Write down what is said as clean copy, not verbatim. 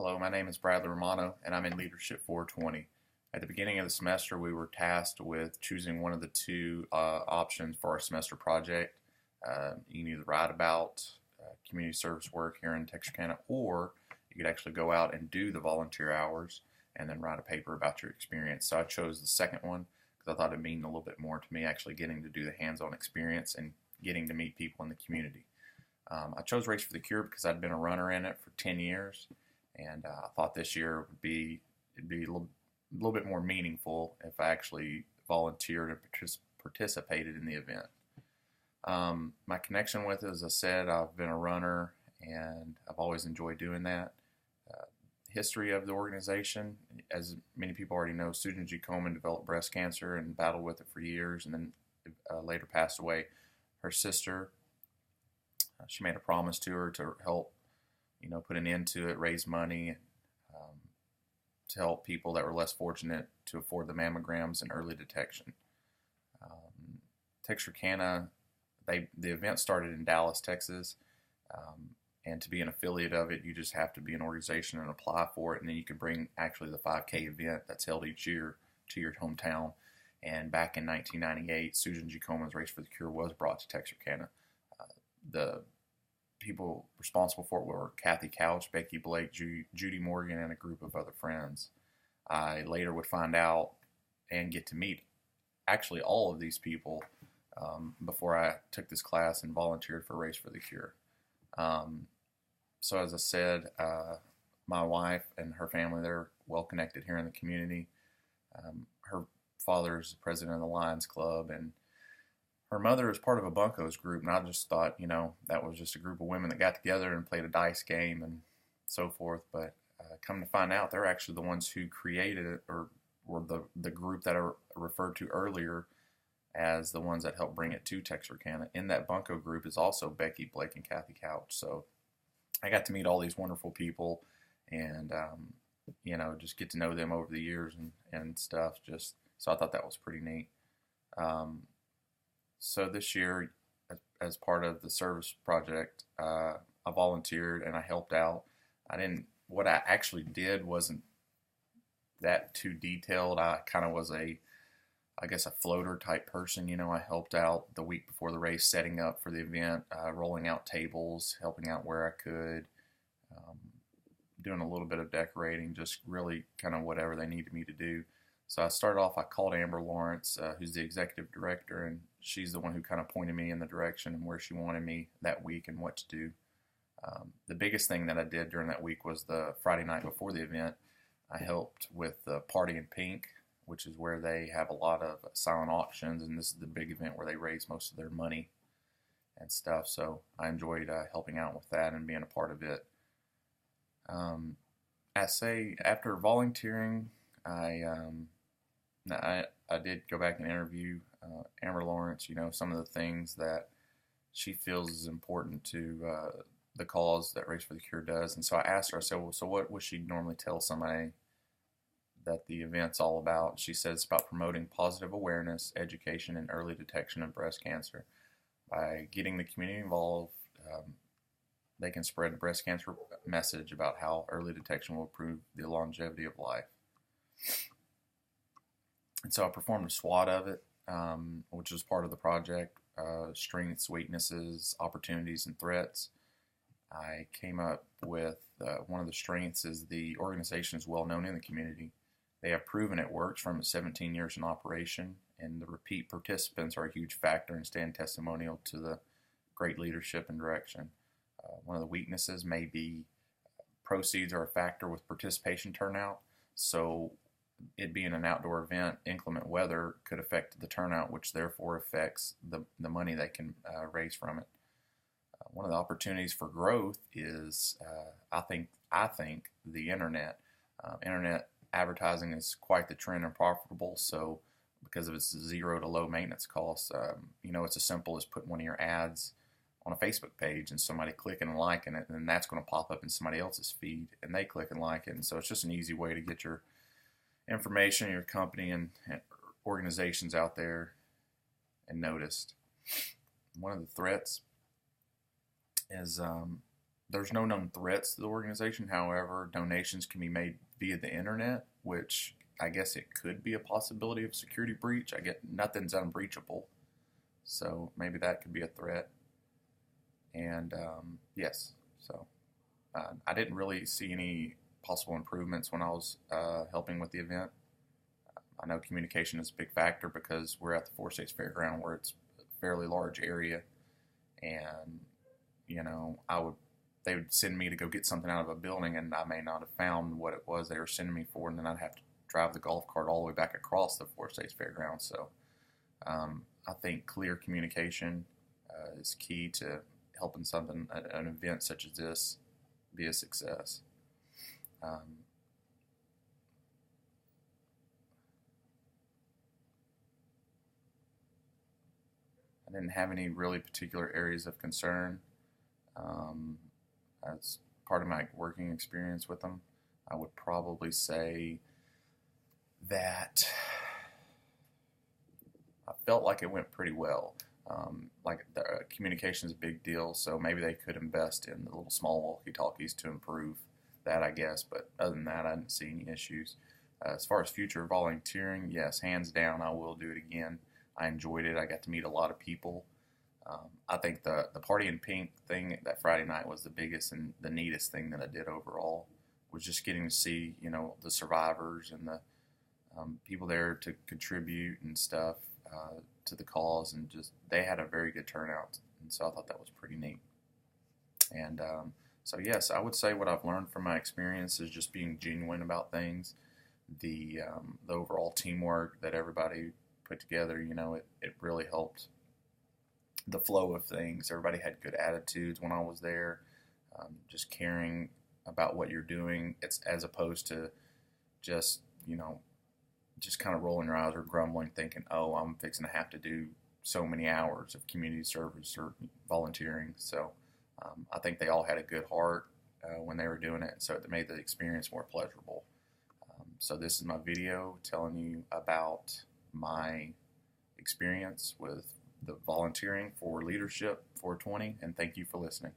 Hello, my name is Bradley Romano, and I'm in Leadership 420. At the beginning of the semester, we were tasked with choosing one of the two options for our semester project. You can either write about community service work here in Texarkana, or you could actually go out and do the volunteer hours and then write a paper about your experience. So I chose the second one because I thought it'd mean a little bit more to me, actually getting to do the hands-on experience and getting to meet people in the community. I chose Race for the Cure because I'd been a runner in it for 10 years. And I thought this year it'd be a little bit more meaningful if I actually volunteered and participated in the event. My connection with it, as I said, I've been a runner and I've always enjoyed doing that. History of the organization, as many people already know, Susan G. Komen developed breast cancer and battled with it for years, and then later passed away. Her sister, she made a promise to her to help put an end to it, raise money to help people that were less fortunate to afford the mammograms and early detection. Texarkana, the event started in Dallas, Texas, and to be an affiliate of it, you just have to be an organization and apply for it, and then you can bring actually the 5K event that's held each year to your hometown. And back in 1998, Susan G. Komen's Race for the Cure was brought to Texarkana. The people responsible for it were Kathy Couch, Becky Blake, Judy Morgan, and a group of other friends. I later would find out and get to meet actually all of these people before I took this class and volunteered for Race for the Cure. So as I said, my wife and her family, they're well connected here in the community. Her father is the president of the Lions Club, and her mother is part of a Bunkos group, and I just thought, that was just a group of women that got together and played a dice game and so forth. But come to find out, they're actually the ones who created it, or were the group that I referred to earlier as the ones that helped bring it to Texarkana. In that Bunko group is also Becky Blake and Kathy Couch. So I got to meet all these wonderful people and, just get to know them over the years and stuff. So I thought that was pretty neat. So this year, as part of the service project, I volunteered and I helped out. What I actually did wasn't that too detailed. I kind of was a floater type person. I helped out the week before the race, setting up for the event, rolling out tables, helping out where I could, doing a little bit of decorating, just really kind of whatever they needed me to do. So I started off, I called Amber Lawrence, who's the executive director, and she's the one who kind of pointed me in the direction and where she wanted me that week and what to do. The biggest thing that I did during that week was the Friday night before the event. I helped with the Party in Pink, which is where they have a lot of silent auctions, and this is the big event where they raise most of their money and stuff. So I enjoyed helping out with that and being a part of it. After volunteering, I did go back and interview Amber Lawrence, some of the things that she feels is important to the cause that Race for the Cure does. And so I asked her, I said, well, so what would she normally tell somebody that the event's all about? She said it's about promoting positive awareness, education, and early detection of breast cancer. By getting the community involved, they can spread the breast cancer message about how early detection will improve the longevity of life. And so I performed a SWOT of it, which was part of the project, strengths, weaknesses, opportunities, and threats. I came up with one of the strengths is the organization is well known in the community. They have proven it works from its 17 years in operation, and the repeat participants are a huge factor and stand testimonial to the great leadership and direction. One of the weaknesses may be proceeds are a factor with participation turnout, so it being an outdoor event, inclement weather could affect the turnout, which therefore affects the money they can raise from it. One of the opportunities for growth is, I think, the internet. Internet advertising is quite the trend and profitable. So, because of its zero to low maintenance costs, it's as simple as putting one of your ads on a Facebook page and somebody clicking and liking it, and then that's going to pop up in somebody else's feed, and they click and like it. And so it's just an easy way to get your information, your company, and organizations out there and noticed. One of the threats is there's no known threats to the organization. However, donations can be made via the internet, which I guess it could be a possibility of security breach. I get nothing's unbreachable, so maybe that could be a threat. And yes, so I didn't really see any possible improvements when I was helping with the event. I know communication is a big factor because we're at the Four States Fairground, where it's a fairly large area, and they would send me to go get something out of a building, and I may not have found what it was they were sending me for, and then I'd have to drive the golf cart all the way back across the Four States Fairground. So I think clear communication is key to helping an event such as this, be a success. I didn't have any really particular areas of concern. As part of my working experience with them, I would probably say that I felt like it went pretty well. Like the communication is a big deal, so maybe they could invest in the little small walkie-talkies to improve that, I guess. But other than that, I didn't see any issues. As far as future volunteering, yes, hands down, I will do it again. I enjoyed it. I got to meet a lot of people. I think the Party in Pink thing that Friday night was the biggest and the neatest thing that I did overall. Was just getting to see, the survivors and the people there to contribute and stuff to the cause, and just they had a very good turnout, and so I thought that was pretty neat. And so yes, I would say what I've learned from my experience is just being genuine about things. The overall teamwork that everybody put together, it really helped the flow of things. Everybody had good attitudes when I was there, just caring about what you're doing. It's as opposed to just kind of rolling your eyes or grumbling, thinking, "Oh, I'm fixing to have to do so many hours of community service or volunteering." So I think they all had a good heart when they were doing it, so it made the experience more pleasurable. So this is my video telling you about my experience with the volunteering for Leadership 420, and thank you for listening.